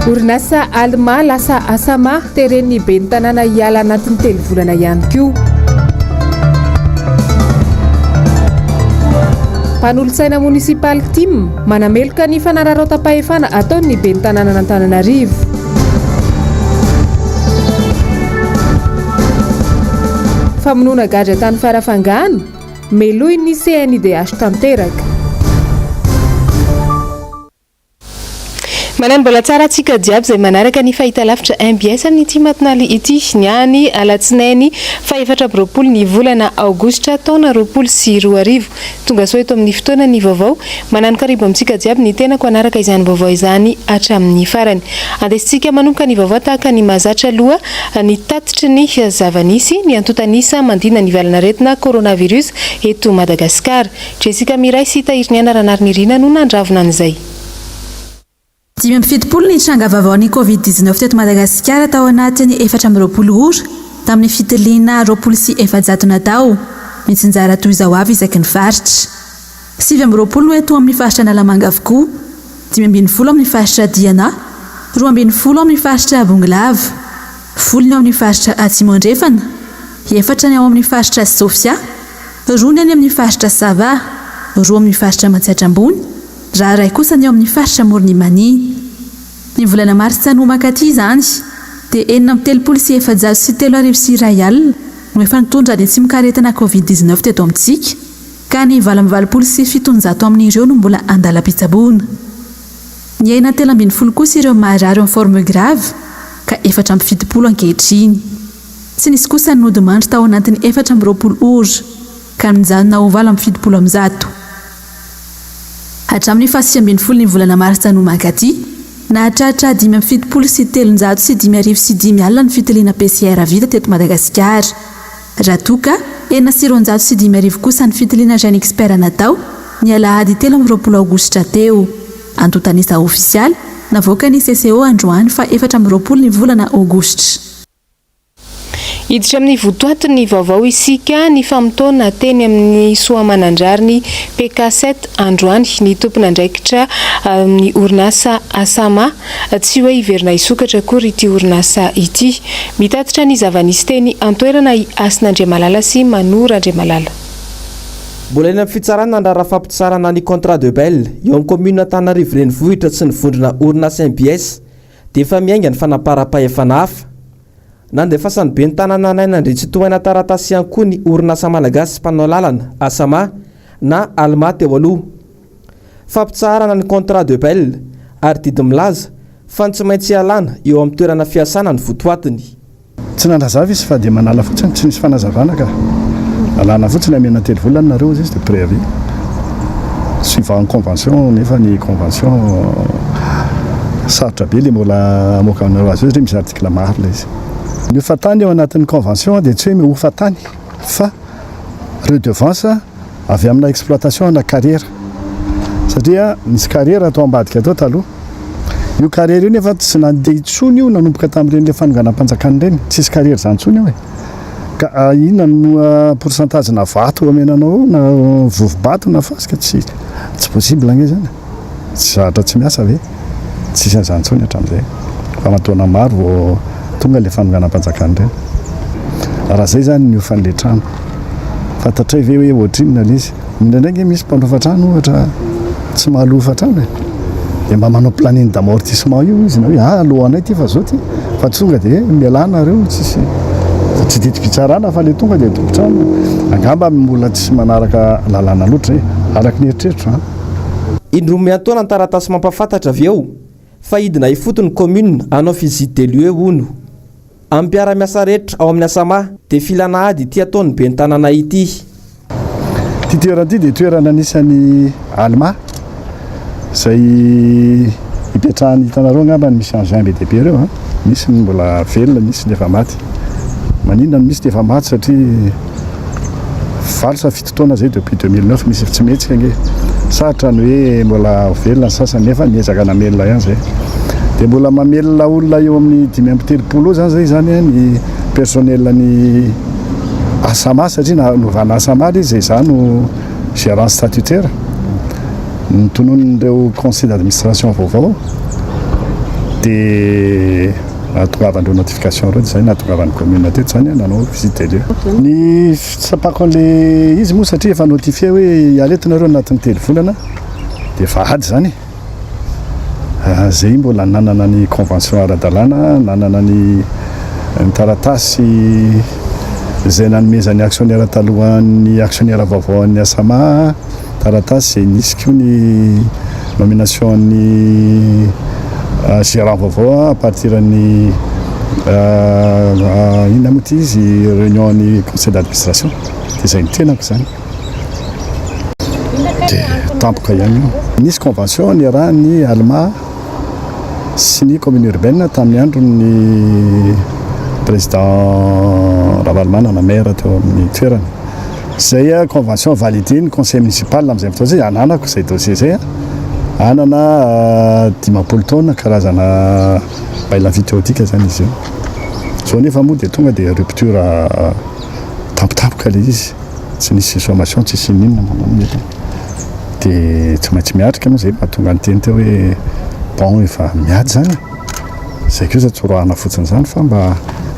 Orinasa Alma lasa asama teren'ny ben'ny tanàna hiala anatin'ny telo volana ihany koa. Mpanolotsaina munisipaly Tim manameloka ny fanararaotam-pahefana ataon'ny ben'ny tanàna an'Antananarivo. Famonoana gadra tany farafangano meloy ny CNIDH tanteraka. Manana mbola tsara antsika jiaby izay manaraka ny fahitalavitra MBS amin'ity matinali ity niany alatsinainy fa 4 ny volana Aogositra taona 2024 tonga soa eto amin'ny fotoana ny vaovao manano karibo amintsika jiaby ny tenako anaraka izany vaovao izany hatramin'ny farany. Andesintsika manomboka ny vaovao tahaka ny mahazatra aloha ny tatitry ny zavanisy ny antotanisa mandina ny valanaretina coronavirus eto Madagasikara. Jessica Miray sy Tahiry Nianaranarnirina no nandravona an'izay. 7 ny tranga vaovaon'ny Covid-19 teto Madagasikara tao anatin'ny 4 ora tamin'ny fitiliana 27 natao mitsinjara toy izao avy isaky ny faritra. 7 eto amin'ny faritra Analamanga avokoa, 15 amin'ny faritra Diana, 12 amin'ny faritra Bonglava, 10 amin'ny faritra Atsimondrefana, 4 ny ao amin'ny faritra Sofia, 2 ny amin'ny faritra Sava, 2 amin'ny faritra Matsiatrambony, raha ray kosa ny ao amin'ny faritra Moronimani. Ny volana Martsa no makaty izany dia 737 alina no efa nitondra ny tsy mikaretina Covid-19 teto amintsika ka ny 7 amin'ireo no mbola andalam-pitsaboana. Ny aina 17 kosa ireo marary amin'ny forme grave ka 7 ankehitriny. Tsy nisy kosa ny nodimandry tao anatin'ny 4 ora ka mijanona ho 7 hatramin'ny 15 ny volana Martsa no makaty nahatratra 5 sy 305 alina ny fitiliana PCR vita teto Madagasikara. Raha toka 905 kosa ny fitiliana gène expert natao ny alahady 13 Aogositra teo. Antotanisa ofisialy navoaka ny CCO androany fa 14 ny volana Aogositra. Iditra amin'ny votoato ny vaovao isika ny famotona teny amin'ny soamanandrariny PK7 androany ny tompona andraikitra ny orinasa asama tsy hoe iverina isokatra akory ity orinasa ity mitatitra ny zavanisy teny antoerana i Asin'Andriamalala sy Manora Andriamalala. Mbola eny amin'ny fitsarana andrara fampitsarana ny contrat de bail eo amin'ny commune Antananarivo renivohitra tsy nivondrona orinasa MBS dia efa miainga ny fanaparam-pahefana hafa. Nandefa fasan'ny ben'ny tanàna naina ndretsy tohaina taratasy ihany koa ny orinasa malagasy mpanao lalana asama na alma teo aloha. Fampitsarana ny contrat de bail ary didy milaza fa tsy maintsy alana eo amin'ny toerana fiasana ny votoatiny. Tsy nandrazava izy fa dia manala fotsiny tsy misy fanazavana ka alana fotsiny amena 3 volana nareo izy dia préavis suivant ny convention nefa ny convention sarotra be ilay mbola amoaka aminareo azy hoe misy article maro ilay izy. Ny ofatany eo anatin'ny convention dia tsy hoe miofatany fa redevance avy amina exploitation na carrière satria misy carrière atao ambadika atao taloha. Io carrière io nefa tsy nandeha intsony io nanomboka tamin'ireny fanonganam-panjakana ireny tsisy carrière izany intsony io e. Ka inona no pourcentage na vato amenanao na vovo-bato na fasika tsy possible anie zany. Tsy zahatra tsy miasa ve tsisy an'izany intsony hatramin'izay fa matoana maro vao tonga ilay fanonganam-panjakana ireny. Raha izay zany ny ofan'ilay trano fantatray ve hoe ohatrinona ilay izy indraindray misy mpanofa trano ohatra tsy mahalofa trano e dia mba manao planning d'amortissement io izy na hoe alohanay ty fa zao ty fa tonga dia mialana reo tsisy tsy didim-pitsarana fa ilay tonga dia tompotrano angamba mbola tsy manaraka lalàna loatra araka ny eritreritro. Indroa miantoana ny taratasy mampafantatra avy eo fa hidina ifotony commune anao visite de lieu hono. Amin'ny mpiara-miasa rehetra ao amin'ny asama dia filana ady ity ataon'ny ben'ny tanàna ity. Ity toerana ity dia toerana anisan'ny alma izay hipetrahany hitanareo angamba ny misy engin be dehibe ireo misy ny mbola velona misy ny efa maty. Maninona no misy dia efa maty satria valo sa fito taona zay depuis 2009 misy tsy mihetsika ange sarotra ny hoe mbola velona ny sasany nefa miezaka namelona ihany zay dia mbola mamelona olona eo amin'ny 5 zany zay zany ny personnel-ny asama satria nanovana asama izy zay no gérance statutaire ny tonon'ireo conseil d'administration vaovao dia natongavandreo notification reo zay natongavany commune teto zany nanao visite leo ny fitsapako an'le izy moa satria efa notifie hoe aletonareo anatin'ny telo volana dia vahady zany zay mbola nanana ny convention ara-dalàna nanana ny taratasy zay nanomezany actionnaire talohan'ny actionnaire vaovao ny asama taratasy zay nisy koa ny nomination ny gérant vaovao à partir ny ina moa ty izy réunion ny conseil d'administration dia zay nitenako zany dia tampoka ihany nisy convention ny raha ny allemand sy ny commune urbaine tamin'ny andron'ny président Ravalemana na maire teo amin'ny toerana zay convention validé ny conseil municipal amin'izay fotoana zay ananako zay dossier zay anana 10 taona karazana bail amphithéotique zany izy io zao nefa moa dia tonga dia rupture tampotampoka le izy tsy nisy sommation tsy sy ninona mety dia tsy maintsy miatrika moa zay mahatonga ny teny teo hoe bon efa miady zany zay koa za tsoroahana fotsiny zany fa mba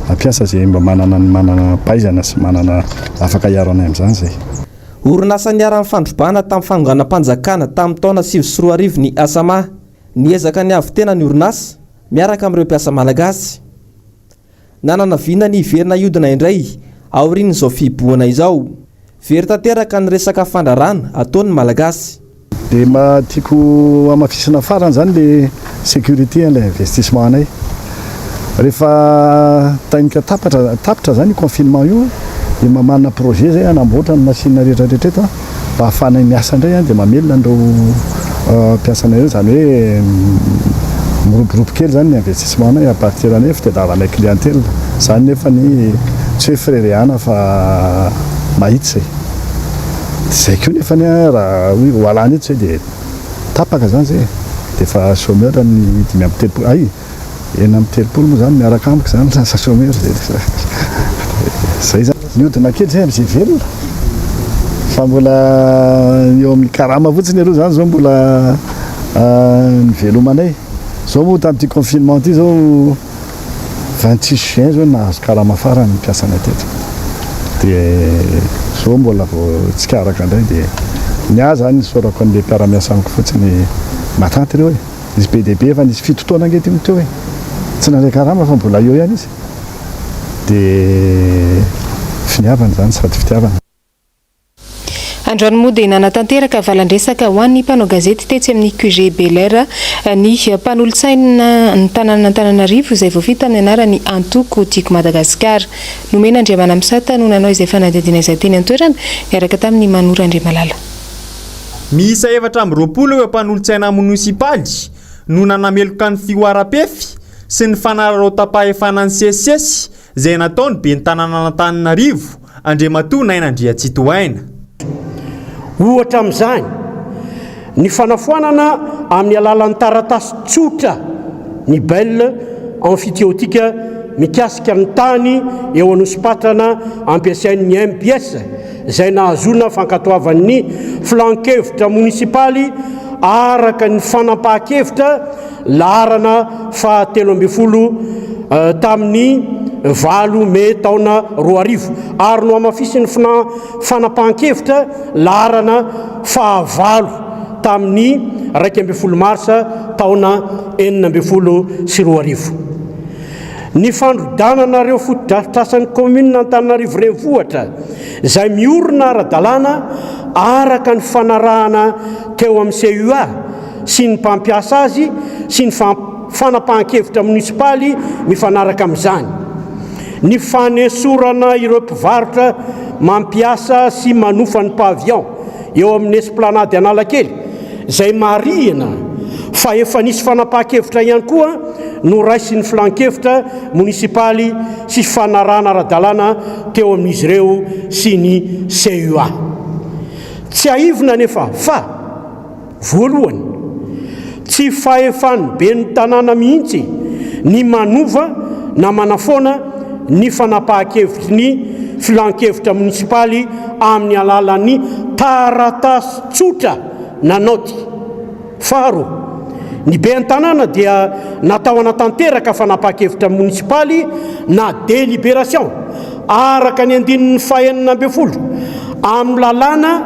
ampiasa zay mba manana paizana sy manana afaka hiaro anay amin'izany zay orinasa niara-ny fandrobana tamin'ny fanonganam-panjakana tamin'ny taona 2024 ny asama niezaka ny avy tena ny orinasa miaraka amin'ireo mpiasa malagasy nanana vina ny iverina iodina indray aorian'izao fiboana izao very tanteraka ny resaka fandrarana ataon'ny malagasy dia matiako amafisina farany zany le sécurité le investissement anay rehefa tainika tapitra zany confinement io dia mamanana projet zay anamboatra ny machine rehetrarehetra eto mba hahafanay miasa indray dia mamelona andreo mpiasanay reo zany hoe miropiropy kely zany ny investissement anay à partir anay fitadiavanay clientèle zany nefa ny tsy hoe fréréana fa mahitsy zay koa nefa ny raha hoe hoalany eto zay dia tapaka zany zay dia fa chômeur ny 5 amby 3 ay 9 amby 3 moa zany miaraka amiko zany lasa chômeur zay zany niodina kely zay am'izay velona fa mbola eo amin'ny karama fotsiny areo zany zao mbola ny velomanay zao moa tamin'ity confinement ty zao 26 juin zao nahazo karama farany mpiasanay teto dia zao mbola vao tsikaraka indray dia niaza zany sorako an'le mpiara-miasa amiko fotsiny matanty reo hoe izy be dia be efa nisy fitotoana angety iny teo hoe tsy nare karama fa mbola eo ihany izy dia finiavana zany sady fitiavana androany moa dia nanatanteraka valandresaka ho an'ny mpanao gazety tetsy amin'ny QG Belair ny mpanolotsaina ny tanàn'Antananarivo izay voafita amin'ny anarany antoko tiako Madagasikara nomena Andriamana Misata no nanao izay fanadihadiana izay teny an-toerana miaraka tamin'ny Manora Andriamalala miisa 420 eo mpanolotsaina munisipaly no nanameloka ny fioara-pefy sy ny fanararaotam-pahefana ny sesisesy izay nataony be ny tanàn'Antananarivo Andriamatoa Nainandriatsitohaina ohatra amin'izany ny fanafoanana amin'ny alalan'ny taratasy tsotra ny bail amphithéotique mikasika ny tany eo anosipatrana ampiasain'ny MBS izay nahazona fankatoavan'ny flankevitra munisipaly araka ny fanampahan-kevitra laharana fahatelo amby folo tamin'ny 9 Mai taona 2000 ary no amafisin'ny fanampahan-kevitra laharana fahavalo tamin'ny 1 Marsa taona 2020 ny fandrodananareo fotodrafitrasan'ny commune Antananarivo renivohitra izay miorina ara-dalàna araka ny fanarahana teo amin'ny CUA sy ny mpampiasa azy sy ny fanampahan-kevitra munisipaly mifanaraka amin'izany ny fanesorana ireo mpivarotra mampiasa sy manofa ny pavillon eo amin'ny esplanade Analakely izay marihana fa efa nisy fanapahan-kevitra ihany koa no raisin'ny flankevitra munisipaly sy fanarahana ara-dalàna teo amin'izy ireo sy ny CUA tsy aivina nefa fa voalohany tsy fahefan'ny be ny tanàna mihitsy ny manova na manafoana ny fanapahan-kevitry ny flankevitra munisipaly amin'ny alalan'ny taratasy tsotra na noty faharoa ny be an-tanàna dia natao anatanteraka fanapa-kevitra munisipaly na délibération araka ny andinin'ny fahenina ambe folo amin'ny lalàna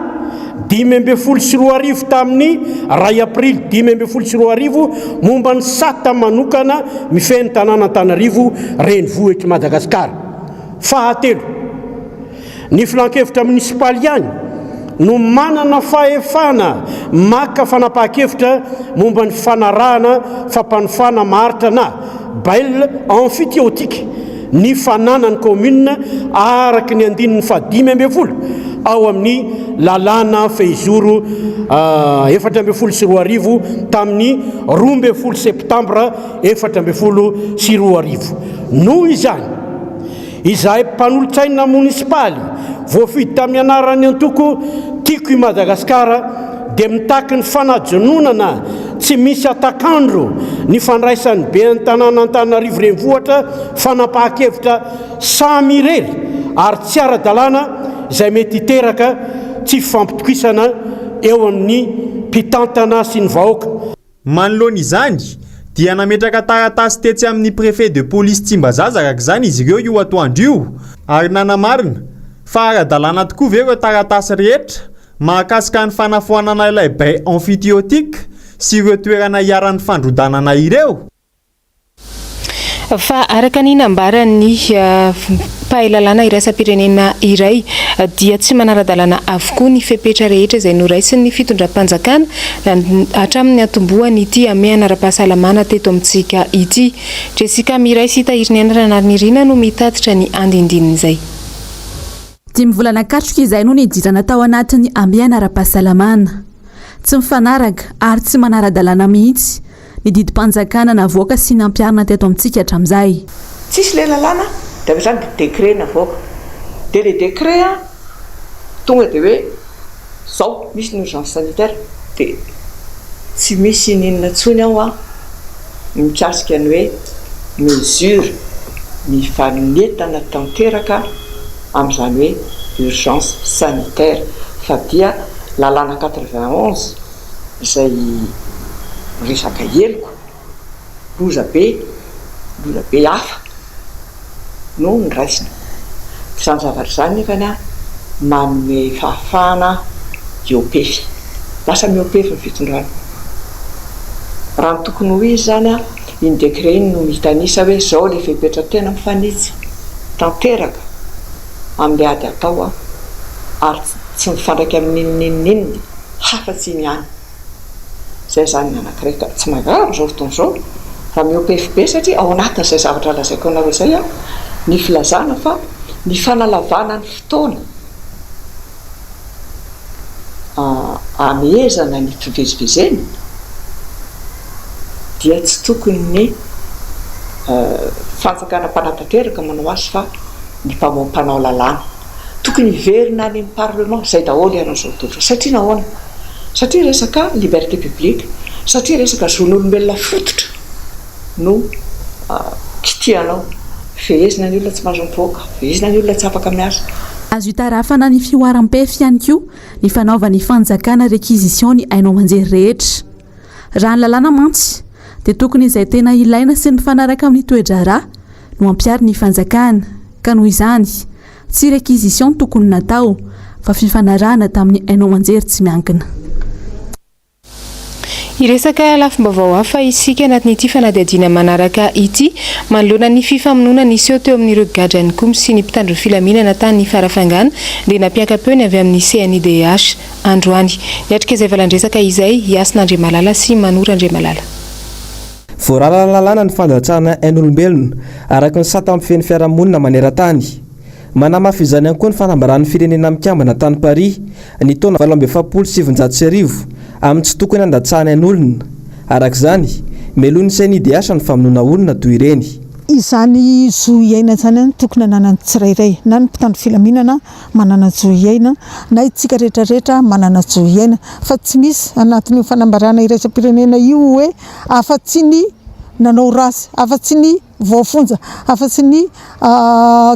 5 tamin'ny 2 aprily 5 momba ny sata manokana mifeny tanàna Antananarivo renivohitra Madagasikara. Fahatelo, ny filan-kevitra munisipaly ihany no manana fahefana maka fanapa-kevitra momba ny fanarahana fampanofana maritra na bail amphithéotique ny fananany commune araka ny andinin'ny 5 ao amin'ny lalàna Fehizoro 4 tamin'ny 12 septambra 4 noho izany izahay mpanolotsaina munisipaly voafidy tamin'ny anarany antoko tiako i Madagasikara dia mitaky ny fanajononana tsy misy atakandro ny fandraisan'ny be an-tanàna Antananarivo renivohitra fanapa-kevitra samy irery ary tsy ara-dalàna izay mety hiteraka tsy fampitokisana eo amin'ny mpitantana sy ny vahoaka. Manoloana izany dia nametraka taratasy tetsy amin'ny préfet de police Tsimbazazaka araka izany izy ireo io atoandro io ary nanamarina fa ara-dalàna tokoa ve ireo taratasy rehetra mahakasika ny fanafoanana ilay bail amphithéotique sy ireo toerana iaran'ny fandrodanana ireo. Fa araka ny nambaran'ny mpahalalana iraisam-pirenena iray dia tsy manara-dalàna avokoa ny fepetra rehetra izay noraisin'ny fitondram-panjakana hatramin'ny atombohany ity ame anara-pahasalamana teto amintsika ity. Jessica Miray sy tahiriny anarana nirina no mitatitra ny andindin'izay. 5 volana katroka izay no nidirana tao anatiny ame anara-pahasalamana tsy mifanaraka ary tsy manara-dalàna mihitsy ny didim-panjakana navoaka sy nampiarina teto amintsika hatramin'izay. Tsisy le lalàna dia zany décret navoaka dia le décret tonga dia hoe zao misy ny urgence sanitaire dia tsy misy ninona tsony ao mikasika ny hoe mesure mifanetana tanteraka amin'izany hoe urgence sanitaire fa dia lalàna 91 izay resaka heloko loza be hafa no ny raisina. Izany zavatra izany nefany manome fahafahana miopefy lasa miopefy ny fitondrana raha ny tokony ho izy zany iny décret iny no mitanisa hoe zao le fepetra tena mifanitsy tanteraka amin'le ady atao ary tsy mifandraiky amin'ninninnininy hafa-tsy niany zay zany ny anankiray ka tsy magararo zao fotoana zao raha miopefy be satria ao anatin'izay zavatra lazaiko anareo zay ny filazana fa ny fanalavana ny fotoana amehezana ny fivezivezeny dia tsy tokony ny fanjakana mpanatateraka manao azy fa ny mpamao lalàna tokony hiverina any amin'ny parlement zay daholo ianan'izao totra satria nahoana satria resaka liberté publique satria resaka zon'olombelona fototra no kitianao fehezina ny olona tsy mahazo mivoaka fehezina ny olona tsy afaka miasa. Azo hitarafana ny fioaram-pefy ihany koa ny fanaovan'ny fanjakana réquisition ny ainao manjery rehetra raha ny lalàna mantsy dia tokony izay tena ilaina sy mifanaraka amin'ny toe-draharaha no ampiary ny fanjakana ka noho izany tsy réquisition tokony natao fa fifanarahana tamin'ny ainao manjery tsy miankina. Iresaka lafim-baovao hafa isika anatin'ity fanadihadiana manaraka ity manoloana ny fifamonoana niseo teo amin'ireo gadrany komy sy ny mpitandro filaminana tany farafangana le nampiaka-peony avy amin'ny CNIDH androany. Niatrika izay valandresaka izay Iasin'Andriamalala sy Manora Andriamalala. Voarala lalàna ny fandatsahana ain'olombelona araka ny sata amin'ny feny fiarahamonina maneran-tany. Manamafy izany ihany koa ny fanambaran'ny firenena mikambana tany Paris ny taona 1770 amin'ny tsy tokony handatsahana ain'olona. Araka izany meloan'ny CNIDH ny famonoana olona toy ireny. Izany zo iaina zany tokony hanana tsirairay na ny mpitandro filaminana manana zo iaina na itsika rehetrarehetra manana zo iaina fa tsy misy anatin'ny fanambarana iraisam-pirenena io hoe afa-tsy ny nanao rasy afa-tsy ny voafonja afa-tsy ny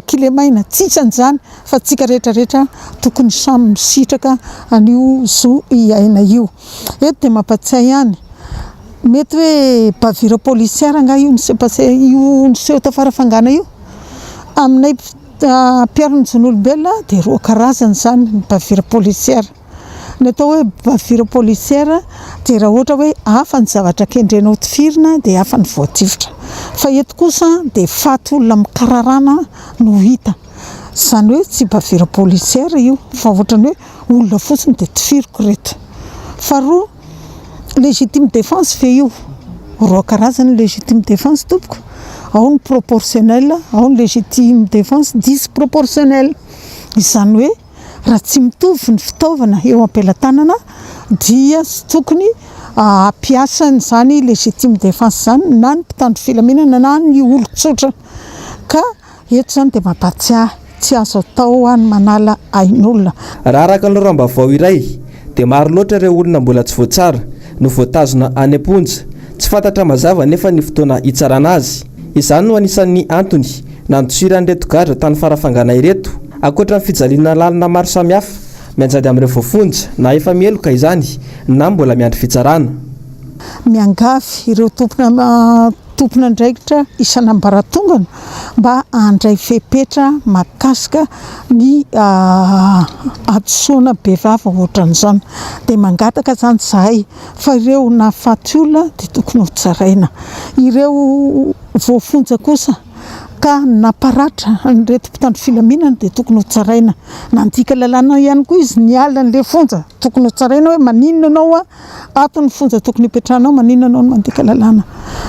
kilemaina tsisy an'izany fa tsika rehetrarehetra tokony samy misitraka an'io zo iaina io. Eto dia mampatsiahy ihany mety hoe bavira polisiara nga io io niseho tafarafangana io aminay mpiarony zon'olombelona dia roa karazany zany ny bavira polisiara. Ny atao hoe bavira polisiara dia raha ohatra hoe hafa ny zavatra kendrenao tifirina dia hafa ny voatifitra, fa eto kosa dia faty olona mikararana no hita. Zany hoe tsy bavira polisiara io fa ohatrany hoe olona fotsiny dia tifiriko reto. Faharoa, légitime défense fe io roa karazany légitime défense tompoko, ao ny proportionnel, ao ny légitime défense disproportionnel. Izany hoe raha tsy mitovy ny fitaovana eo am-pelatanana dia tsy tokony ampiasany zany légitime défense zany na ny mpitandro filaminana na ny olon-tsotra. Ka eto zany dia mampatsiahy tsy azo atao any manala ain'olona. Raha araka ny rambavao iray dia maro loatra ireo olona mbola tsy voatsara no voatazona any am-ponja, tsy fantatra mazava nefa ny fotoana hitsarana azy. Izany no anisan'ny antony nandosiranyreto gadra tany farafangana ireto. Ankoatra ny fijaliana lalina maro samihafa mianjady amin'ireo voafonja na efa mieloka izany na mbola miandry fitsarana. Miangavy ireo tompona andraikitra isan'ambaratongana mba handray fepetra makasika ny atosoana bevava ohatran'izany. Dia mangataka zany zahay fa ireo nahafaty olona dia tokony ho tsaraina. Ireo voafonja kosa ka naparatra nyreto mpitandro filaminana dia tokony ho tsaraina. Nandika lalàna ihany koa izy niala n'le fonja, tokony ho tsaraina hoe maninona anao ato ny fonja tokony hipetrahanao, maninona anao no mandika lalàna.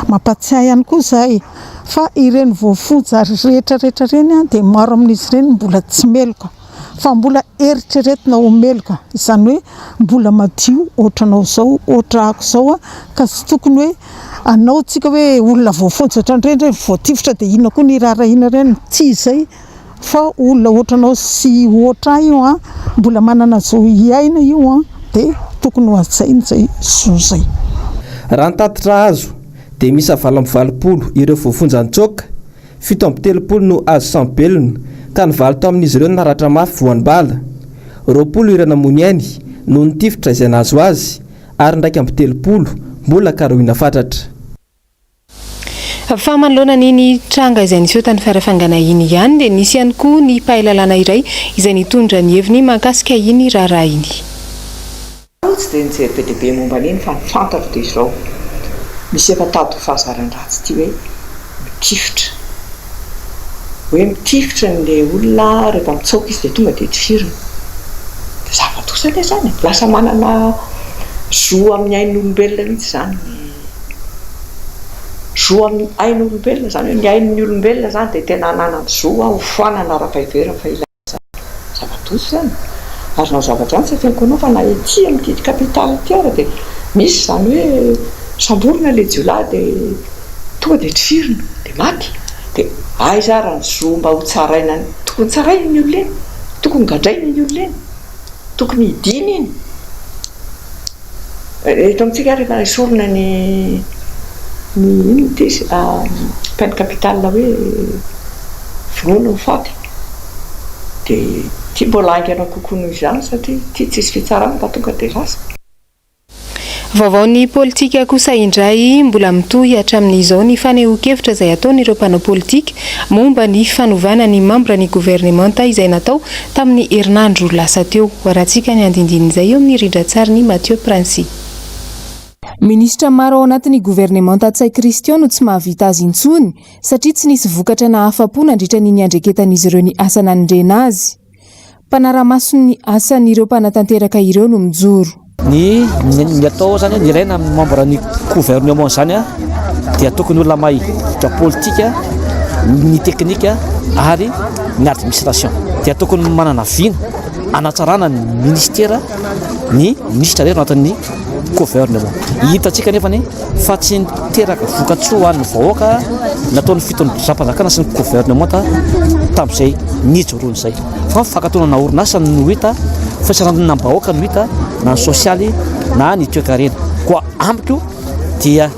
Mampatsiahy ihany koa zahay fa ireny voafonja rehetrarehetra reny dia maro amin'izy ireny mbola tsy meloka, fa mbola eritreretina ho meloka. Izany hoe mbola madio ohatranao zao, ohatra ako zao ka tsy tokony hoe anao tsika hoe olona voafonja ohatran'ireny voatifitra dia inona koa ny rarahina ireny, tsy izay fa olona ohatranao sy ohatra io mbola manana zo iaina io dia tokony ho ajaina zay zo zay. Raha nitatitra azo dia misy 7-valopolo ireo voafonja nitsoka, 7-telopolo no azo sambelona ka nivaly tao amin'izy ireo naratra mafy voan'ny bala, 20 ireo namony ainy no nitifitra izay nazo azy, ary ndraiky amby 30 mbola karohina fatratra. Fa manoloana n'iny tranga izay niseho tany farafangana iny ihany dia nisy ihany koa ny mpahalalana iray izay nitondra ny heviny mahakasika iny raharaha iny. Tsy dia nijery be dia be momba an'iny fa nifantatra dia izao misy efa tady fahazaran-dratsy ity hoe mitifitra, hoe mitifitra n'le olona rehefa mitsoka izy dia tonga dia tifirina. Dia zava-dosa anie zany, lasa manana zo amin'ny ain'olombelona mihitsy zany. Zo amin'ny ain'olombelona zany hoe ny ain'ny olombelona zany dia tena nanana zo hofoanana ara-pahiverina fa ilaza. Zava-dosa zany. Azonao zavatra zany tsy afianko anao fa na ety amin'ity kapitaly ity ara dia misy zany hoe samborina ilay jiolahy dia tonga dia tifirina dia maty. Dia aiza raha ny zo mba ho tsaraina, tokony tsaraina ny olona iny, tokony gadraina ny olona iny, tokony hidina iny. Eto amintsika rehefa isorona ny peine capitale hoe finoana ny faty dia tia mbola anganao kokoa noho izany satria tia tsisy fitsarana ka tonga dia rasa. Vaovaon'ny politika kosa indray mbola mitohy hatramin'izao ny fanehoan-kevitra izay ataon'ireo mpanao politika momba ny fanovana ny membra ny gouvernemanta izay natao tamin'ny herinandro lasa teo. Hoarantsika ny andindin'izay eo amin'ny rindran-tsary ny Mathieu Princy. Ministra maro ao anatin'ny gouvernemanta Tsay Christian no tsy mahavita azy intsony satria tsy nisy vokatra na afa-po nandritra ny andreketan'izy ireo ny asa nanindrena azy. Mpanara-maso ny asan'ireo mpanatanteraka ireo no mijoro. Ny atao zany ny ilaina amin'ny membre ny gouvernement zany dia tokony olona mahitra politika, ny teknika ary ny administration. Dia tokony manana vina anatsarana ny ministera, ny ministra rehetra anatin'ny gouvernement. Hitantsika nefa fa tsy niteraka vokatsoa an'ny vahoaka nataon'ny fitondram-panjakana sy ny gouvernement tamin'izay nijoroany izay. Fa fakatoana orinasa no hita, fisaranana vahoaka no hita, na ny sosialy na ny toe-karena. Koa amiko dia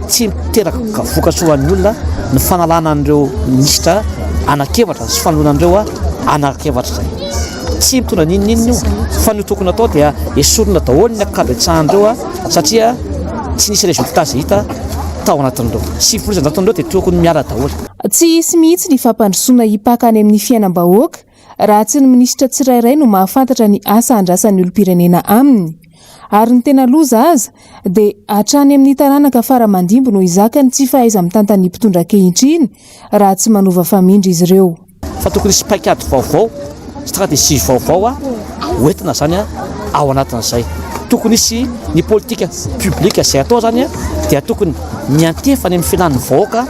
tsy miteraka vokatsoa an'ny olona ny fanalana an'ireo ministra anakevatra sy fanoloana an'ireo anakevatra izay. Tsy mitondra ninona io fa ny tokony atao dia esorina daholo ny akabetsahan'ireo satria tsy nisy résultat zay hita tao anatin'ireo 9 dia tokony miara daholo. Tsy hisy mihitsy ny fampandrosoana hipakany amin'ny fiainam-bahoaka raha tsy ny minisitra tsirairay no mahafantatra ny asa andrasan'ny olom-pirenena aminy. Ary ny tena loza aza dia hatrany amin'ny taranaka faramandimbo no izakany tsy fahaiza mitantany mpitondra ankehitriny raha tsy manova famindry izy ireo. Fa tokony hisy paikady vaovao, stratégie vaovao hoentina zany ao anatin'izay. Tokony hisy ny politika publique izay atao zany dia tokony miantefany amin'ny filan'ny vahoaka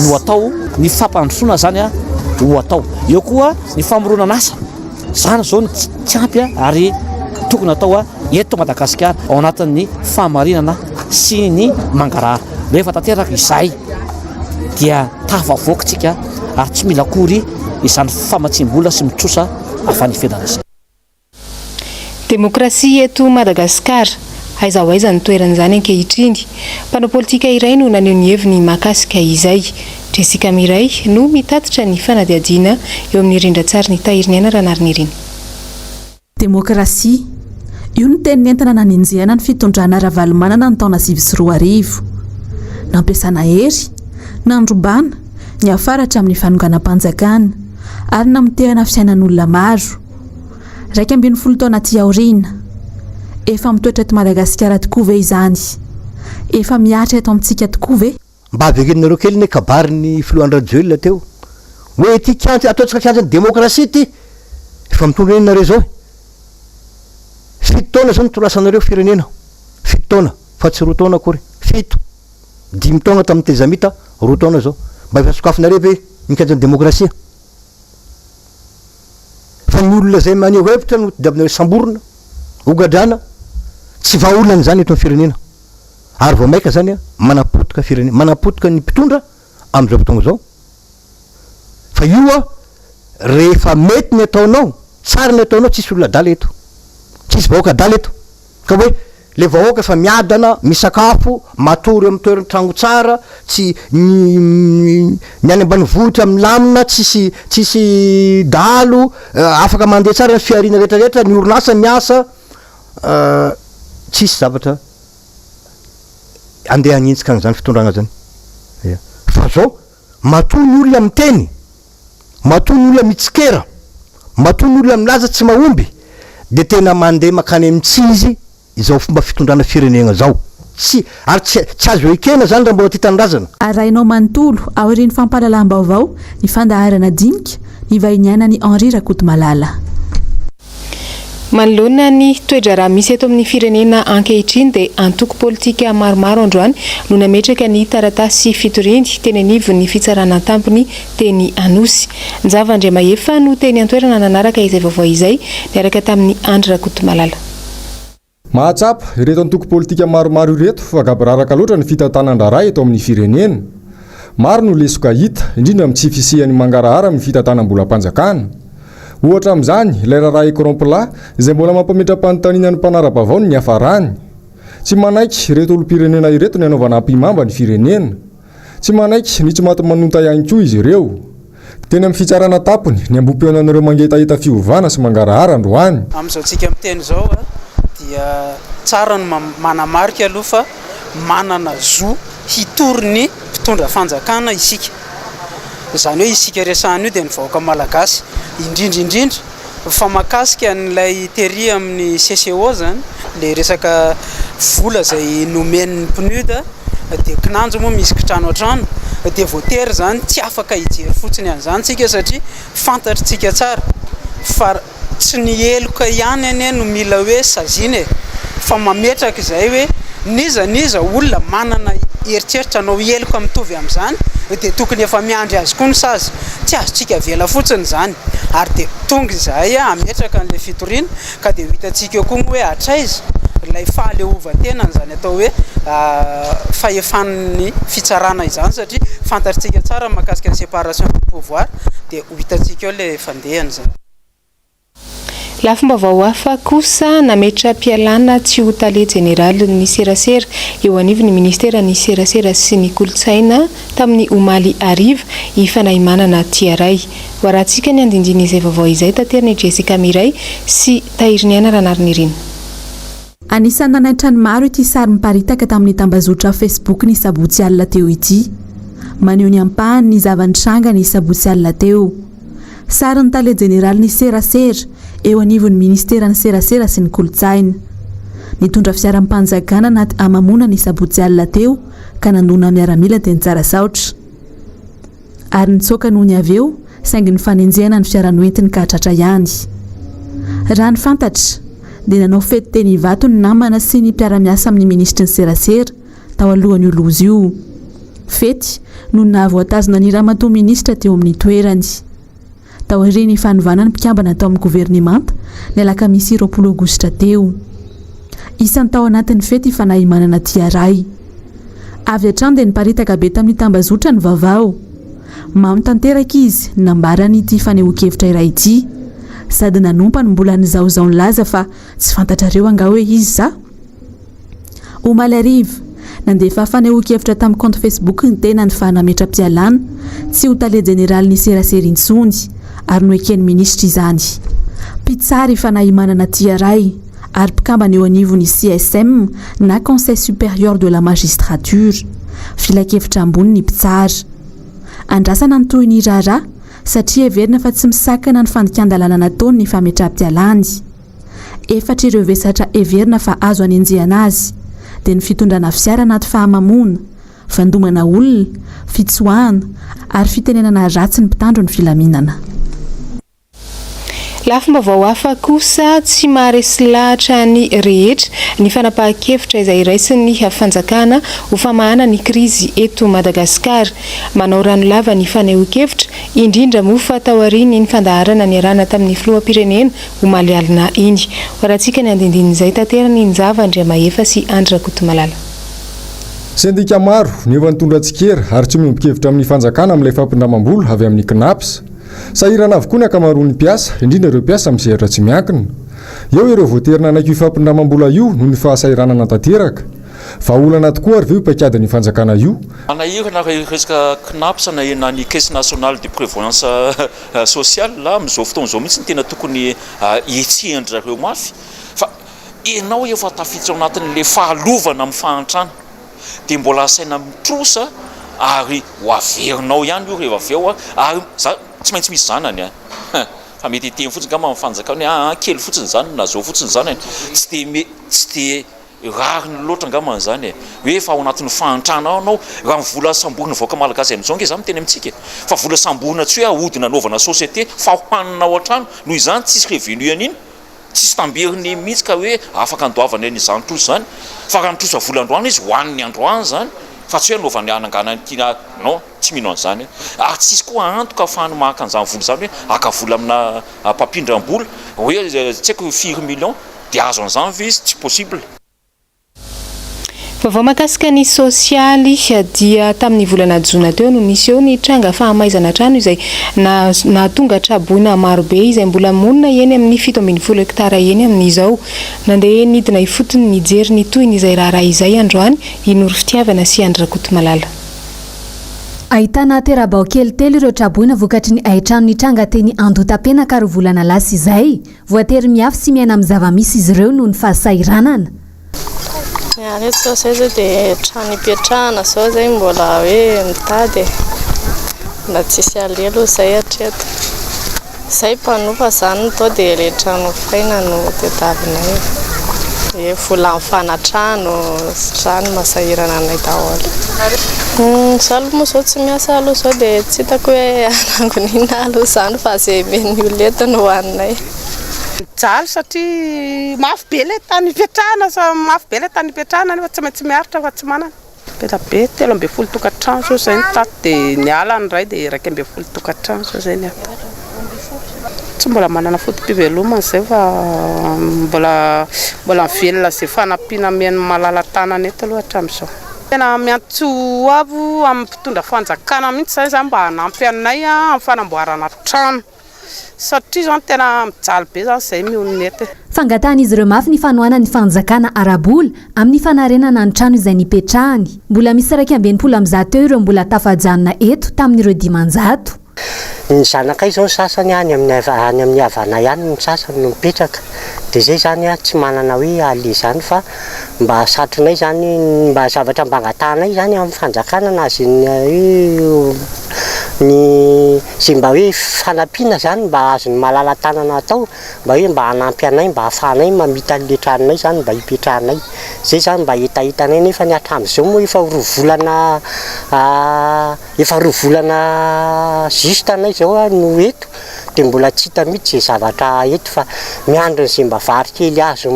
no atao, ny fampandrosoana zany ho atao. Eo koa ny famoronana asa. Zany zao ny tsy ampy ary tokony atao eto Madagasikara ao anatin'ny fahamarinana sy ny mangarahara. Rehefa tanteraka izay dia tafavoakatsika ary tsy mila akory izany famatsim-bola sy mitrosa afany fedana izay. Demokrasia eto Madagasikara, aiza ho aiza ny toeran'izany ankehitriny. Mpanao politika iray no naneho ny heviny mahakasika izay. Jessica Miray no mitatitra ny fanadihadiana eo amin'ny rindran-tsary ny Tahiriniana Ranarinirin. Demokrasia io ny teny nentina nanenjehana ny fitondrana ara-valomanana ny taona 2024. Nampiasana hery, nandrobana, ny afaratra amin'ny fanonganam-panjakana ary namitehana fiainan'olona maro. 12 taona aty aoriana. Efa mitoetra eto Madagasikara tokoa ve izany? Efa miatra eto amintsika tokoa ve? Mba avegeninareo kely ny kabariny filohan-drajoelona teo. Hoe ty kiantsy ataontsika kiantsy demokrasia ity. Efa mitondra inareo zao. 7 taona zao nitolasanareo firenena. 7 taona, fa tsy 2 taona akory. 7. 5 taona tamin'ny tezamita, 2 taona zao. Mba efa sokafinareo ve mikiantsy demokrasia? Fa ny olona zay maneho hevitra no diavinareo samborona, ogadrana, tsy vahaolana zany eto amin'ny firenena. Ary vao maika zany manapotika firenena, manapotika ny mpitondra amin'izao fotoana zao. Fa io rehefa mety ny ataonao, tsara ny ataonao, tsisy olona dala eto, tsisy vahoaka dala eto. Ka hoe le vahoaka efa miadana, misakafo, matory amin'ny toerana trango tsara, tsy ny any ambanivohitra milamina, tsisy dalo, afaka mandeha tsara ny fiarina rehetrarehetra, ny orinasa miasa, tsisy zavatra andeha hanintsika an'izany fitondrana zany. Fa zao matoa ny olona miteny, matoa ny olona mitsikera, matoa ny olona milaza tsy mahomby, de tena mandeha makany amin'ny tsizy izao fomba fitondrana firenena zao. Ary tsy azo ekena zany raha mbola ty tanindrazana. Arainao manontolo ao ireny fampahalalam-baovao ny fandaharana dinika ny vahiniana ny Henri Rakotomalala. Manoloana ny toedra raha misy eto amin'ny firenena ankehitriny dia antoko politika maromaro androany no nametraka ny taratasy fitorindy teny anivo ny fitsarana tampony teny Anosy. Nzava-Andriamaefa no teny antoerana nanaraka izay vaovao izay niaraka tamin'ny Henri Rakotomalala. Mahatsapa ireto antoko politika maromaro ireto fa gabraraka loatra ny fitantanandrara eto amin'ny firenena. Maro no lesoka hita indrindra amin'ny tsy fisian'ny mangarahara amin'ny fitantanam-bolam-panjakana. Ohatra amin'izany ilay raharaha écran plat izay mbola mampametra-panontaniana ny mpanara-baovao ny hafarany. Tsy manaiky ireto olom-pirenena ireto ny anaovana ampimamba ny firenena. Tsy manaiky ny tsy maty manonta ihany koa izy ireo. Teny amin'ny fitsarana tampony ny ambom-peonan'ireo mangetahita fiovana sy mangarahara androany. Amin'izao tsika miteny zao dia tsara ny manamarika aloha fa manana zo hitory ny mpitondra fanjakana isika. Zany hoe isika resahana io dia ny vahoaka malagasy indrindra fa makasika n'ilay tery amin'ny CCO zany le resaka vola zay nomen'ny PNUD dia kinanjo moa misy kitrano antrano dia voatery zany tsy afaka hijery fotsiny an'izany tsika satria fantatritsika tsara fa tsy ny eloka ihany ane no mila hoe saziana fa mametraka izay hoe niza olona manana eritreritra anao eloka mitovy amin'izany dia tokony efa miandry azy koa ny sazy, tsy azotsika vela fotsiny zany. Ary dia tonga izay ametraka an'ilay fitoriana ka dia hitantsika koa hoe hatraiza ilay fahaleovantena zany atao hoe fahefan'ny fitsarana izany satria fantatritsika tsara mahakasika ny séparation du pouvoir dia hitantsika eo ilay fandehany zany. Lafim-baovao hafa kosa nametra-pialana tsy ho tale jeneraly ny serasera eo anivon'ny ministera ny serasera sy ny kolotsaina tamin'ny omaly ariva ifanahimanana tiaray. Hoarantsika ny andindiny izay vaovao izay tateriny Jessica Miray sy Tahiriniana Ranarinirin. Anisan'ny nanatrany maro ity sary miparitaka tamin'ny tambazotra Facebook ny sabotsy alina teo ity. Maneho ny ampahany ny zavan-tranga ny sabotsy alina teo. Sary ny tale jeneraly ny serasera eo anivon'ny ministera ny serasera sy ny kolotsaina. Nitondra fiaram-panjakana anaty amamona ny sabotsy alina teo ka nandona miaramila teny tsara saotra. Ary nitsoaka noho ny aveo saingy ny fanenjehana ny fiaranoentiny ka hatratra ihany. Raha ny fantatra dia nanao fety teny Ivato ny namana sy ny mpiara-miasa amin'ny ministry ny serasera tao alohan'io loza io. Fety no nahavoatazona ny ramatoa ministra teo amin'ny toerany. Tao ary ny fanovana ny mpikambana tao amin'ny governemanta ny alakamisy 20 Aogositra teo. Isan'ny tao anatin'ny fety fanahy manana tiaray. Avy hatrany dia niparitaka be tamin'ny tambazotra ny vaovao. Mamy tanteraka izy nambarany ity fanehoan-kevitra iray ity. Sady nanompany mbola nizaozao laza fa tsy fantatrareo anga hoe izy za. Omaly ariva nandefa fanehoan-kevitra tamin'ny compte Facebook ny tena ny fanametra-pialana tsy ho tale jeneraly ny serasera intsony ary noeken'ny ministra izany. Mpitsary fanahy manana tiaray ary mpikambana eo anivon'ny CSM na Conseil supérieur de la magistrature. Filakevitra ambony ny mpitsary. Andrasana ny toy ny rara satria heverina fa tsy misakana ny fandikan-dalana nataony ny fametra-pialany. Efatra ireo vesatra heverina fa azo anenjehana azy dia ny fitondrana fiara anaty fahamamona, fandomana olona, fitsoahana ary fitenenana ratsy ny mpitandro ny filaminana. Lafim-baovao hafa kosa tsy maharesy lahatra ny rehetra ny fanapahan-kevitra izay raisin'ny fanjakana ho famahana ny krizy eto Madagasikara. Manao rano lava ny fanehoan-kevitra indrindra moa fa tao aoriany ny fandaharana ny arana tamin'ny filoham-pirenena Omaly alina iny. Horantsika ny andindinin'izay tanterany ny Andriamahefa sy Andra Kotomalala. Sendika maro nefa nitondra tsikera ary tsy miombon-kevitra amin'ny fanjakana amin'ilay fampindramam-bola avy amin'ny KNAPS. Sahirana avokoa ny akamaroan'ny mpiasa, indrindra ireo mpiasa amin'ny sehatra tsy miankina. Eo ireo voaterina anaiky io fampindramam-bola io noho ny fahasahiranana tanteraka. Vaolana tokoa ary veo paikady ny fanjakana io. Anahirana resaka KNAPS na ny Caisse nationale de prévoyance sociale la amin'izao fotoana izao mihitsy ny tena tokony etsehindrareo mafy. Fa ianao efa tafiditra ao anatin'ilay fahalovana amin'ny fahantrana dia mbola asaina mitrosa ary ho averinao ihany io rehefa aveo ary tsy maintsy misy zanany fa mety iteny fotsiny kama mifanjakana hoe kely fotsiny zanany na zao fotsiny zanany tsy dia rariny loatra angamba zany hoe fa ao anatin'ny fahantrana anao raha vola samborina vaoaka malagasy amin'izao nge zany miteny amintsika fa vola samborina tsy hoe ahodina anaovana société fa hohanina ao an-trano noho izany tsisy revenu an'iny tsisy tamberiny mihitsy ka hoe afaka andoavana n'izany troso zany fa raha nitrosa vola androany izy hohaniny androany zany fa tsy hoe anaovany ananganany tina non tsy mino an'izany ary tsisy koa antoka ahafahany maka an'izany vola zany hoe aka vola amina pampindram-bola hoe tsy haiko 4 millions dia azo an'izany ve izy tsy possible. Vaovao mahakasika ny sosialy dia tamin'ny volana Jona teo no nisy eo ny tranga fahamaizana trano izay nahatonga traboina marobe izay mbola monina eny amin'ny 17 hektara eny amin'izao. Nandeha nidina ifotony nijery ny toy izay raharaha izay androany Inory Fitiavana sy Andra Kotomalala. Ahitana terabao kely telo ireo traboina vokatry ny aitrano ny tranga teny Andotapena ro volana lasa izay. Voatery miafy sy miaina amin'ny zava-misy izy ireo noho ny fahasahiranana. Rehetra zay zao dia trano ipetrahana zao zay mbola hoe mitady na tsisy alelo zay hatreto zay mpanofa zany nitao dia le trano faina no tediavinay e vola amin'ny fanatrano trano masahirana anay daholo zalo moa zao tsy miasa aloha zao dia tsy hitako hoe anangonina aloha zany fa zay menu leto no hoaninay. Jaly satria mafy be le tany ipetrahana sa mafy be le tany ipetrahana nefa tsy maintsy miaritra fa tsy manana. Bela be 13 tokantrano zao zay nitaty dia ny alany ray dia 12 tokantrano zao zay ny ata. Tsy mbola manana fotom-pivelomana zay fa mbola mivelona zay fanampiana mihainy malala tanana eto aloha hatramin'izao. Tena miantso avo amin'ny mpitondra fanjakana mihitsy zay mba hanampy anay amin'ny fanamboarana trano. Satria zany tena mijaly be zany zay mionety. Fangatahana izy ireo mafy ny fanoana ny fanjakana arabola amin'ny fanarenana ny trano izay nipetrahany. Mbola misy 220 amin'izao ireo mbola tafajanona eto tamin'ireo 500. ny zanakay zao ny sasany any amin'ny havana ihany ny sasany no mipetraka dia zay zany a tsy manana hoe ale zany fa mba satronay zany mba zavatra mbangatanay zany amin'ny fanjakana na azy ny zay mba hoe fanampiana zany mba azony malala tanana atao mba hoe mba hanampy anay mba hahafahanay mamita an'le tranonay zany mba hipetrahanay zay zany mba hitahitanay nefa ny hatramin'izao moa efa roa volana juste anay zao no eto dia mbola tsy hita mihitsy zay zavatra eto fa miandrony zay mba vary kely azo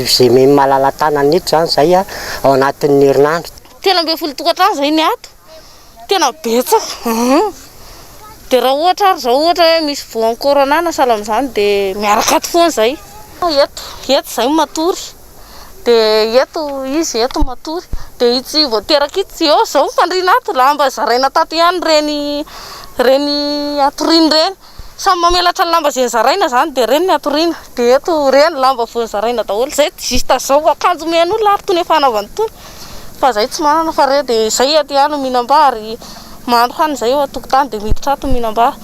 zay me malala tanana eto zany zay ao anatin'ny herinandro 13 tokantrano zay ny ato tena betsaka dia raha ohatra ary zao ohatra hoe misy voan'ny corona na sahala amin'izany dia miaraka ato foana zay eto zay matory dia eto izy eto matory dia itsy voateraka itsy eo zao mifandrina ato lamba zaraina tato ihany reny atoriny reny samy mamelatra ny lamba zay zaraina zany dia reny ny atorina dia eto reny lamba voany zaraina daholo zay juste zao akanjo men'olona ary tony efa anaovany tony fa zay tsy manana fa re dia zay aty ihany mihinam-bary mahandro hany zay eo atokotany dia miditra ato mihinam-bary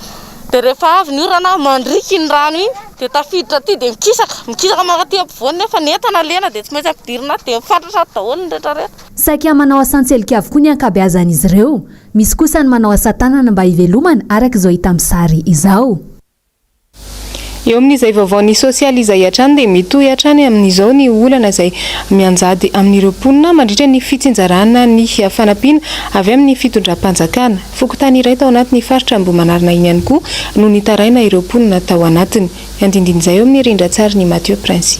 dia rehefa avy ny orana mandriky ny rano iny dia tafiditra aty dia mikisaka makaty ampovoany nefa ny entana lena dia tsy maintsy ampidirina aty dia mifandratra ato daholo ny rehetrarehetra saika manao asan-tselika avokoa ny ankabeazan'izy ireo misy kosa ny manao asa-tanana mba hivelomana araka izao hita amin'ny sary izao eo amin'izay vaovaony sosialy izay hatrany dia mitohy hatrany amin'izao ny olana izay mianjady amin'ireo mponina mandritra ny fitsinjarana ny fanampiana avy amin'ny fitondram-panjakana fokotany iray tao anatin'ny faritra Ambohimanarina iny ihany koa no nitaraina ireo mponina tao anatiny andindin'izay eo amin'ny rindran-tsary ny Mathieu Prince.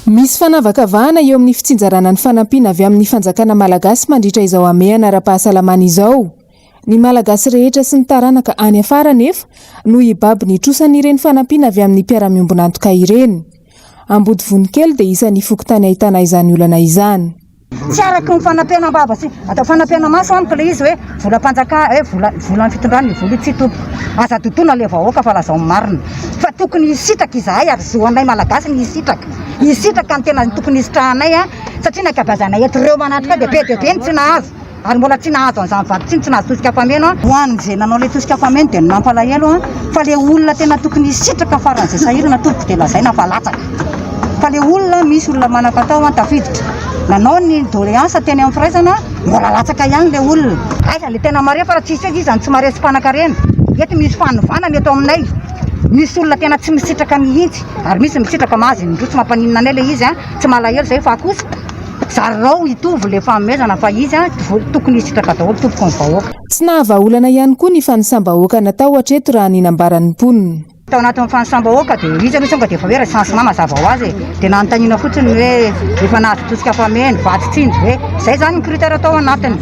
Misy fanavakavahana eo amin'ny fitsinjarana ny fanampiana avy amin'ny fanjakana malagasy mandritra izao amehana ara-pahasalamana izao. Ny malagasy rehetra sy ny taranaka any afara nefa no hibaby ny trosan'ireny fanampiana avy amin'ny mpiara-miombonantoka ireny. Ambody vonikely dia isan'ny fokotany ahitana izany olana izany. Tsy araka ny fanampiana-bava sy atao fanampiana maso amiko ilay izy hoe volam-panjakana volan'ny fitondrana ny vola tsy topo aza totoina ilay vahoaka fa lazao marina fa tokony hisitraka izahay ary zoanay malagasy ny hisitraka ny tena tokony hisitrahanay satria ny akabazanay eto ireo manatrika dia be ny tsy nahazo ary mbola tsy nahazo an'izany vady tsy nahazo tosika fameno hoaniny izay nanao ilay tosika fameno dia nampalahelo fa ilay olona tena tokony hisitraka faran'izay sahirana tompoko dia lazaina fa latsaka fa ilay olona misy olona manakatao tafiditra nanao ny doléance teny amin'ny firaisana mbola latsaka ihany ilay olona aiza ilay tena mare fa raha tsisy izy izany tsy mare sy mpanan-karena eto misy fanovanana eto aminay misy olona tena tsy misitraka mihitsy ary misy misitraka mahazy indro tsy mampaninina anay ilay izy tsy malahelo zay fa kosa zarao hitovy le fanomezana fa izy tokony hisitraka daholo tompoko ny vahoaka. Tsy nahavaolana ihany koa ny fanisambahoaka natao hatreto raha ny nambaran'ny mponina. Tao anatin'ny fanisambahoaka dia izy aloha tonga dia efa hoe recensement mazava ho azy dia nanontaniana fotsiny hoe efa nahazo tosika fameno vatitsinjo hoe zay zany ny critère atao anatiny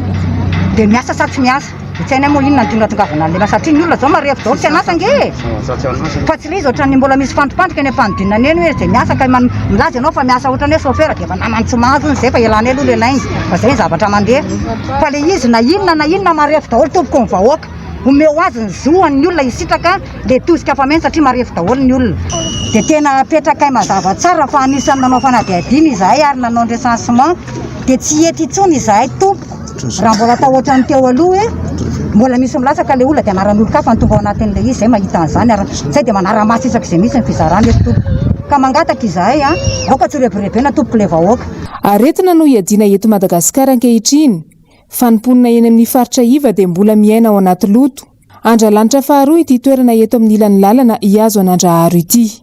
dia miasa sa tsy miasa tsy hainay moa inona ny tongatongavana an'ilay satria ny olona zao marefo daholo tsy anasa nge fa tsy ilay izy ohatrany mbola misy fandropandrika ny ampanodinina ny eny hoe zay miasa ka milaza ianao fa miasa ohatrany hoe chauffeur dia efa namany tsy mahazo ny zay fa ialany aloha lelainy fa zay zavatra mandeha fa ilay izy na inona marefo daholo tompoko ny vahoaka omeo azy ny zoany ny olona hisitraka dia tosika fameno satria marefo daholo ny olona dia tena apetraka mazava tsara fa anisan'ny nanao fanadihadina izahay ary nanao ny recensement dia tsy ety intsony izahay tompoko raha mbola atao ohatrany teo aloha mbola misy milasaka ilay olona dia anaran'olo kafa ny tonga ao anatin'ilay izy zay mahita an'izany zay dia manara-maso isaka izay misy ny fizarana eto tompoko ka mangataka izahay aoka tsy rebirebena tompoko ilay vahoaka. Aretina no hiadiana eto Madagasikara ankehitriny fa ny mponina eny amin'ny faritra iva dia mbola miaina ao anaty loto. Andralanitra faharoa ity toerana eto amin'ny ilan'ny lalana hiazo an'Andraharo ity.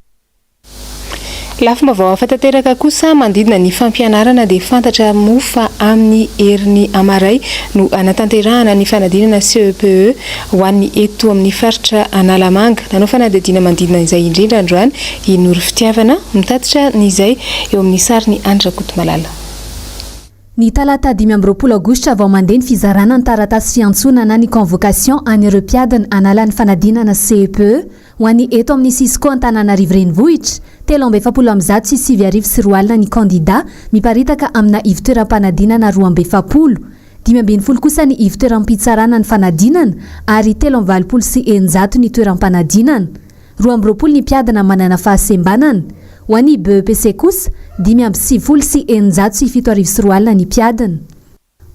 Lafomba afa-tanteraka kosa mandidina ny fampianarana dia fantatra moa fa amin'ny herin'ny amaray no anatanterahana ny fanadinana CEPE ho an'ny eto amin'ny faritra Analamanga. Nanao fanadidina mandidina izay indrindra androany Inory Fitiavana mitatitra n'izay eo amin'ny sariny Andra Kotomalala. Ny talata 5 Aogositra vao mandeha ny fizarana ny taratasy fiantsonana ny convocation an'ireo mpiadana analan'ny fanadinana CEPE ho an'ny eto amin'ny Sisco Antananarivo renivohitra 3,794 ny kandida miparitaka amina ivitoeram-panadinana 2,70 5,70 kosa ny ivitoeram-pitsarana ny fanadinana ary 3,9 ny toeram-panadinana 2,20 ny mpiadana manana fahasembanana ho an'ny BEPC kosa 5,7 ny mpiadana.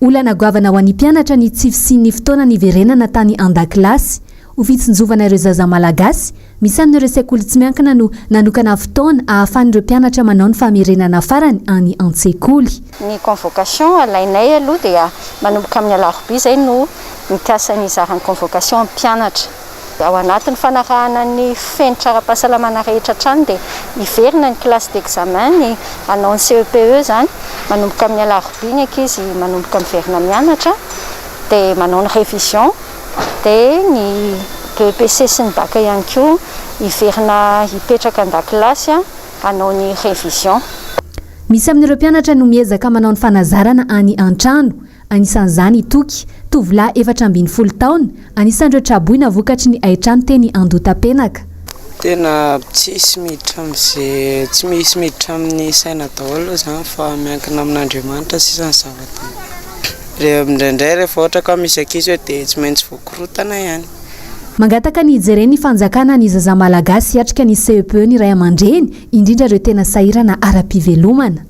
Olana goavana ho an'ny mpianatra ny tsify sy ny fotoana ny verenana tany an-dakilasy ho fitsinjovana ireo zaza malagasy misy an'ireo sekoly tsy miankina no nanokana fotoana ahafan'ireo mpianatra manao ny famerenana farany any an-tsekoly. Ny convocation alainay aloha dia manomboka amin'ny alarobia zay no mikasa ny izarany convocation mpianatra. Ao anatin'ny fanarahana ny fenitra ara-pahasalamana rehetra trano dia iverina ny classe d'examen ny anao ny CEPE zany manomboka amin'ny alarobia ny ankizy manomboka miverina mianatra dia manao ny révision dia ny BEPC sy ny bac ihany koa iverina hipetraka an-dakilasy anao ny révision. Misy amin'ireo mpianatra no miezaka manao ny fanazarana any an-trano. Anisan'izany itoky tovolahy 4 taona anisan'ireo traboina vokatry ny aitrano teny Andotapenaka. Tena tsisy miditra amin'izay tsy misy miditra amin'ny saina daholo zany fa miankina amin'Andriamanitra sisa ny zavatra. Indraindray rehefa ohatra ka misy ankizy dia tsy maintsy voakorotana ihany. Mangataka ny hijereny fanjakana ny zaza malagasy hiatrika ny CEPE ny ray aman-dreny indrindra ireo tena sahirana ara-pivelomana.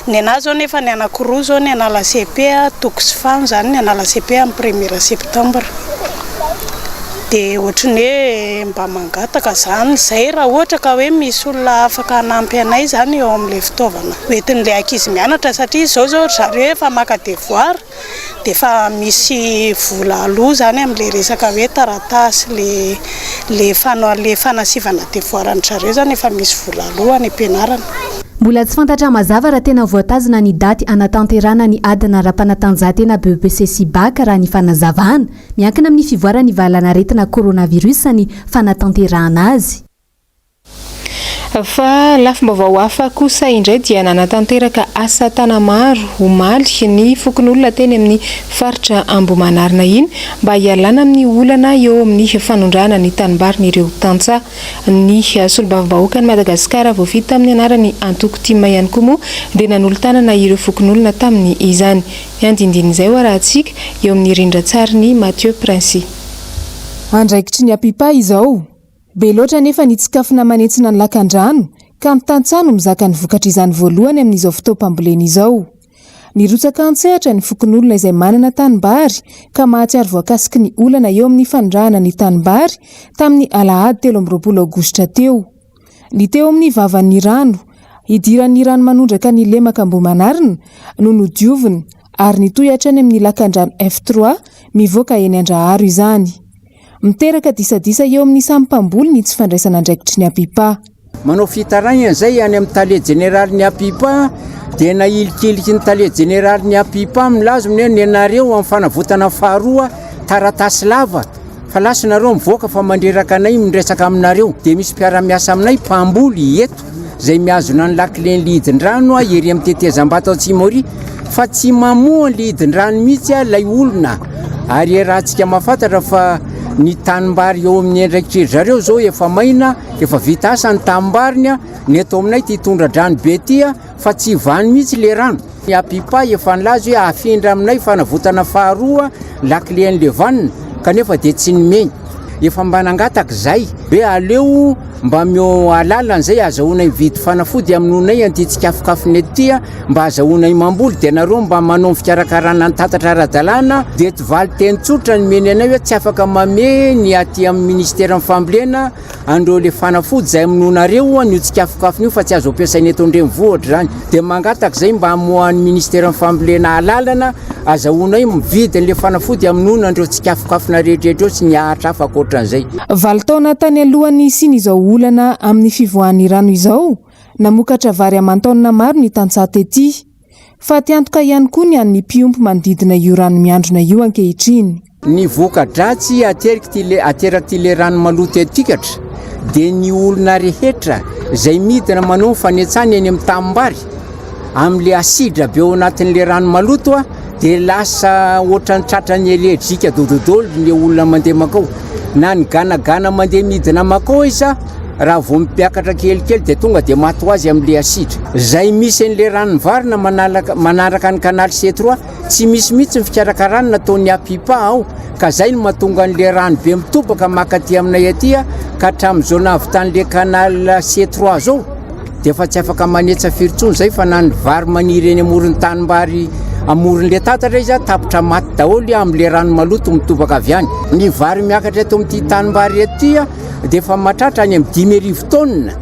Ny anazy zao nefa ny anankiroa zao ny anala CP toko sy fano zany ny anala CP amin'ny 1er septembre. Dia ohatrany hoe mba mangataka zany zay raha ohatra ka hoe misy olona afaka hanampy anay zany eo amin'ilay fitaovana hoentin'ilay ankizy mianatra satria zao zareo efa maka devoir dia efa misy vola aloha zany amin'ilay resaka hoe taratasy le fanasivana devoir any zareo zany efa misy vola aloha any ampianarana. Mbola tsy fantatra mazava raha tena voatazana ny daty anatanterana ny adina ra-panatanjahantena BEPC sy BAC raha ny fanazavana miankina amin'ny fivoarany valanaretina coronavirus ny fanatanterahana azy. Fa lafim-baovao hafa kosa indray dia nanatanteraka asa tana maro omaly ny fokon'olona teny amin'ny faritra Ambohimanarina iny mba hialana amin'ny olana eo amin'ny fanondrana ny tanimbary tantsa ny solombavambahoaka ny Madagasikara voafita amin'ny anarany antoko tima ihany koa moa dia nanolo-tanana ireo fokon'olona tamin'ny izany. Andindin'izay hoarahantsika eo amin'ny rindran-tsary ny Mathieu Princy. Andraikitry ny apipa izao be loatra nefa ny tsikafona manentsina ny lakan-drano ka ny tantsano mizaka ny vokatra izany voalohany amin'izao fotoam-pambolena izao. Nirotsaka an-tsehatra ny fokon'olona izay manana tanimbary ka mahatsiaro voakasiky ny olana eo amin'ny fanondrahana ny tanimbary tamin'ny Alahady 13 Aogositra teo. Ny teo amin'ny vavan'ny rano hidiran'ny rano manondraka ny lemaka Ambohimanarina no nodiovina ary nitohatra any amin'ny lakan-drano F3 mivoaka eny Andraharo izany. Miteraka disadisa eo amin'ny samy mpamboly ny tsy fandraisana andraikitry ny apipa. Manao fitarana zay any amin'ny tale général ny apipa dia nahilikiliky ny tale général ny apipa milazona ny anareo amin'ny fanavotana faharoa taratasy lava fa lasinareo mivoaka fa mandreraka anay mindresaka aminareo dia misy mpiara-miasa aminay mpamboly eto zay miazona ny lakileny lidin-drano ery amin'ny tetezam-bato Antsimori fa tsy mamoa ny lidin-drano mihitsy lay olona ary rahantsika mahafantatra fa ny tanimbary eo amin'ny andraikitry zareo zao efa maina efa vita asa ny tanimbariny ny eto aminay ty tondra-drano be ty fa tsy vany mihitsy le rano. Ny apipa efa nilaza hoe afindra aminay fanavotana faharoa lakilen'le vanina kanefa dia tsy nimeny efa mba nangataka zay be aleo mba mio alalan'izay azahoanay vidy fanafody aminonay anty tsikafokafony ty mba azahoanay mamboly dia nareo mba manao fikarakarana ny tatatra ara-dalàna dia ty valy teny tsotra ny meny anay hoe tsy afaka mame ny aty amin'ny ministera ny fambolena andreo le fanafody zay aminonareo ny tsikafokafony io fa tsy azo ampiasainy eto andrenivohitra zany dia mangataka zay mba amohan'ny ministera ny fambolena alalana azahoanay mividy le fanafody aminona andreo tsikafokafona rehetrrehetra sy ny ahatra hafa akoatran'izay. Valo taona tany alohany siny izao olana amin'ny fivoahan'ny rano izao namokatra vary aman-taonina maro ny tantsata ety fa tiantoka ihany koa ny an'ny mpiompo manodidina io rano miandrona io ankehitriny. Ny voka-dratsy ateraka ty le rano maloto etikatra dia ny olona rehetra zay midina manao fanetsany eny amin'ny tanimbary amin'le asidra be ao anatin'le rano maloto dia lasa ohatrany tratrany eledrika dododolo ny olona mandeha makao na ny ganagana mandeha midina makao isa raha vao mipiakatra kelikely dia tonga dia maty ho azy amin'le asidra zay misy an'le ranovarina manaraka ny kanaly C3 tsy misy mihitsy ny fikarakarana nataon'ny apipa ao ka zay no mahatonga an'le rano be mitobaka makaty aminay aty ka hatramin'izao nahavitan'le kanaly C3 zao dia fa tsy afaka manetsa firy tsony zay fa na ny vary maniry eny amoron'ny tanimbary amoron'le tatatra izy tapitra maty daholo amin'le rano maloto mitobaka avy any ny vary miakatra eto amin'ity tanimbary etya dia efa mahatratra any amin'ny 10,000 taonina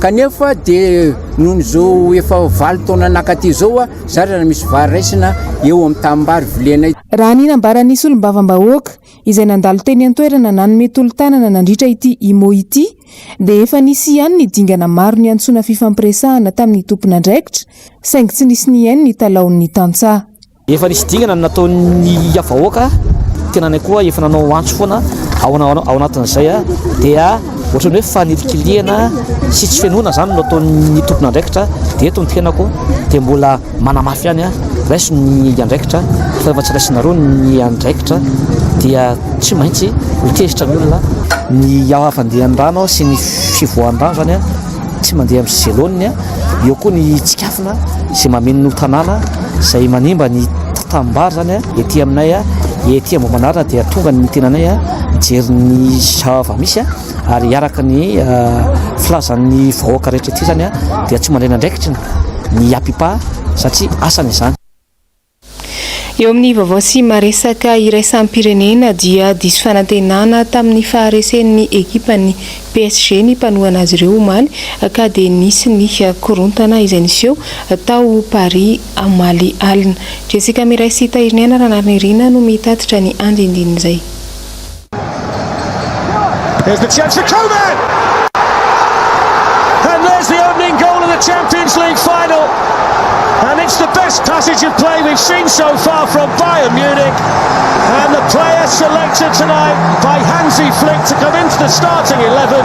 kanefa dia noho izao efa 7 taona nakaty zao zarana misy vary raisina eo amin'ny tanimbary vilenay raha ninambara nisy olombavambahoaka izay nandalo teny an-toerana nanome tolo-tanana nandritra ity imo ity dia efa nisy ihany ny dingana maro ny antsoina fifampiresahana tamin'ny tompon'andraikitra saingy tsy nisy ny hainy ny talaon'ny tantsaha efa nisy dingana nataon'ny avahoaka tena nay koa efa nanao antso foana ao anatin'izay dia ohatrany hoe fanelikiliana sy tsy fenona zany no ataon'ny tompon'andraikitra dia eto ny tenako dia mbola manamafy ihany raiso ny andraikitra fa efa tsy raisinareo ny andraikitra dia tsy maintsy hitezitra ny olona ny afandehan-drano sy ny fivoahan-drano zany tsy mandeha amin'ny zeloniny eo koa ny tsikafina sy mameno tanàna izay manimba ny tatambary zany ety aminay ety ambao manarina dia tonga ny tenanay mijery ny zava-misy ary araka ny filazan'ny vahoaka rehetra ety zany dia tsy mandraina andraikitra ny apipa satria asany izany eo amin'ny vaovao sy maresaka iraisam-pirenena dia diso fanantenana tamin'ny faharesen'ny ekipan'ny PSG ny mpanohana azy ireo omaly ka dia nisy ny korontana izay nisy eo tao Paris amaly alina Jessica Miray sy Tahiriniana Ranarnirina no mitatitra ny andindin izay There's the chance for Koeman! And there's the opening goal of the Champions League final. And it's the best passage of play we've seen so far from Bayern Munich. And the player selected tonight by Hansi Flick to come into the starting 11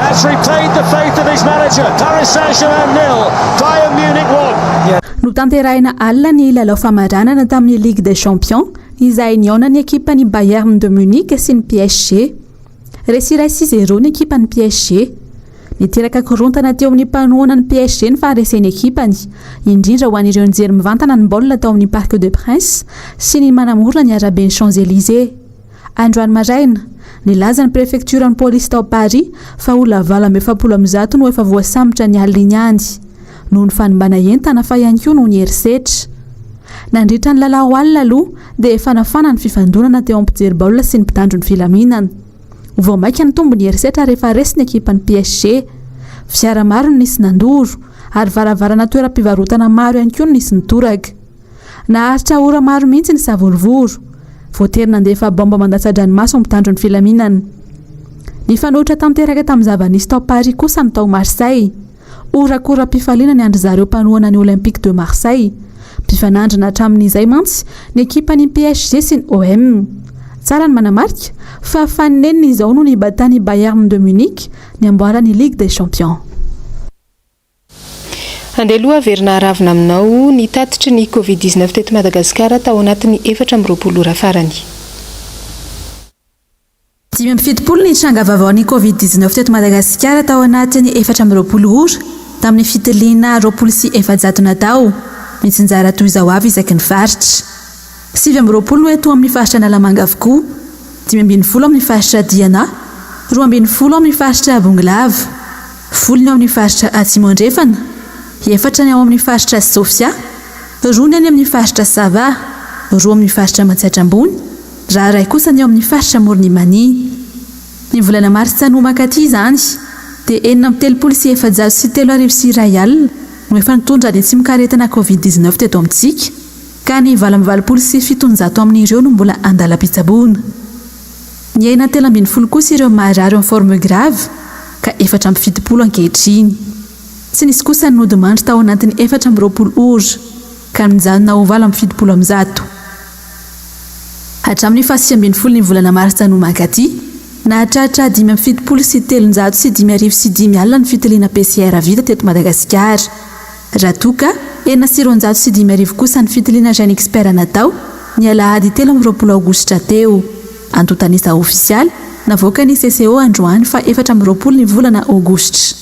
has repaid the faith of his manager. Paris Saint-Germain 0, Bayern Munich 1. No tanterahina alina ny lalao famaranana tamin'ny Ligue des Champions izay niaonany ekipany Bayern de Munich sy ny PSG. Resiraisy 0 ny ekipany PSG. Niteraka korontana teo amin'ny mpanohana ny PSG ny faharesen'ny ekipany indrindra ho an'ireo nijery mivantana ny baolina tao amin'ny Parc des Princes sy ny manamorona ny araben'ny Champs-Élysées. Androany maraina nilaza ny prefekturan'ny polisy tao Paris fa olona 770 no efa voasambotra ny alina ihany noho ny fanimbana entana fa ihany koa no ny herisetra. Nandritra ny lalao alina aloha dia efa nafana ny fifandonana teo amin'ny mpijery baolina sy ny mpitandro ny filaminana. Vao maika ny tombo ny herisetra rehefa resy ny ekipany PSG. Fiara maro nisy nandoro ary varavarana toeram-pivarotana maro ihany koa nisy nitoraka. Naharitra ora maro mihitsy ny savorovoro. Voatery nandefa bomba mandatsa-dranomasina mpitandro ny filaminana. Ny fanohitra tanteraka tamin'ny zava-nisy tao Paris kosa ny tao Marseille. Orakora-pifaliana ny andry zareo mpanohana ny Olympique de Marseille. Mpifanandrina hatramin'izay mantsy ny ekipany PSG sy ny OM. Tsara ny manamarika fa faneniny izao no nibatany Bayern de Munich ny amboarany Ligue des Champions. Andeloha verina ravina aminao ny tatitry ny Covid-19 teto Madagasikara tao anatin'ny 420 ora farany. 7 ny tranga vaovaon'ny Covid-19 teto Madagasikara tao anatin'ny 420 ora tamin'ny fitiliana 24 natao mitsinjara toy izao avy isaky ny faritra. 7 no eto amin'ny faritra Analamanga avokoa, 12 amin'ny faritra Diana, 12 amin'ny faritra Bonglava, 10 amin'ny faritra Atsimondrefana, 4 ao amin'ny faritra Sofia, 2 any amin'ny faritra Sava, 2 amin'ny faritra Matsaitrambony, raha ray kosa ny ao amin'ny faritra Moronimani. Ny volana Martsa no makaty izany dia 737 alina no efa nitondra ny tsy mikaretina Covid-19 teto amintsika. Ka ny 727 amin'ireo no mbola andalam-pitsaboana. Ny aina 70 kosa ireo marary en forme grave ka 470 ankehitriny. Tsy nisy kosa ny nodimandry tao anatin'ny 420 ora ka mijanona ho 770. Hatramin'ny 7 ny volana Martsa no mankaty nahatratra 570 sy 305 alina ny fitiliana PCR vita teto Madagasikara. Raha toka 405 kosa ny fitiliana Jeune Expert natao ny alahady 13 Aogositra teo. Antotanisa ofisialy navoaka ny CCO androany fa 420 ny volana Aogositra.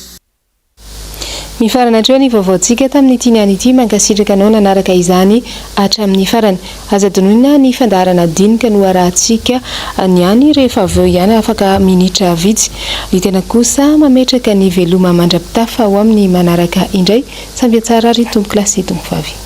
Mifarana hatreo ny vaovaontsika tamin'ny tiany ity mankasitraka anao nanaraka izany hatramin'ny farany. Aza donona ny fandarana dinika no arahantsika niany rehefa aveo ihany afaka minitra vitsy. Ny tena kosa mametraka ny veloma mandrapitafa ao amin'ny manaraka indray. Samby tsara ry tombo klasy tombo vavy.